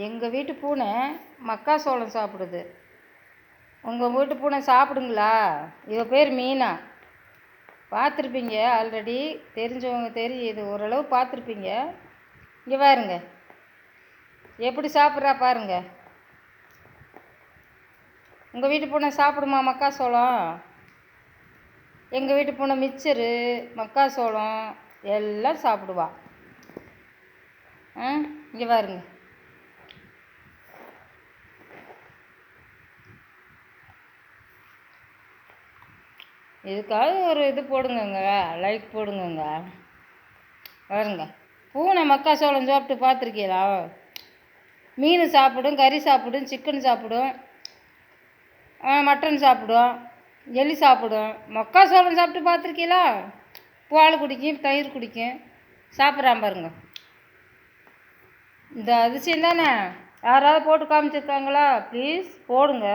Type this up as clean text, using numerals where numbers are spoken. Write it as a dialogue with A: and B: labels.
A: எங்கள் வீட்டு பூனை மக்காசோளம் சாப்பிடுது. உங்கள் வீட்டு பூனை சாப்பிடுங்களா? இவ பேர் மீனா. பார்த்துருப்பீங்க, ஆல்ரெடி தெரிஞ்சவங்க தெரியுது, ஓரளவு பார்த்துருப்பீங்க. இங்கே பாருங்க எப்படி சாப்பிட்றா பாருங்க. உங்கள் வீட்டு பூனை சாப்பிடுமா மக்காசோளம்? எங்கள் வீட்டு பூனை மிச்சரு மக்காசோளம் எல்லாம் சாப்பிடுவா. இங்கே பாருங்க. இதுக்காக ஒரு இது போடுங்கங்க, லைக் போடுங்கங்க. பாருங்க, பூனை மக்காசோளம் சாப்பிட்டு பார்த்துருக்கீங்களா? மீன் சாப்பிடும், கறி சாப்பிடும், சிக்கன் சாப்பிடும், மட்டன் சாப்பிடும், எலி சாப்பிடும். மக்காசோளம் சாப்பிட்டு பார்த்துருக்கீங்களா? பால் குடிக்கும், தயிர் குடிக்கும், சாப்பிட்றான் பாருங்க. இந்த அதிசயம் தானே. யாராவது போட்டு காமிச்சிருக்காங்களா? ப்ளீஸ் போடுங்க.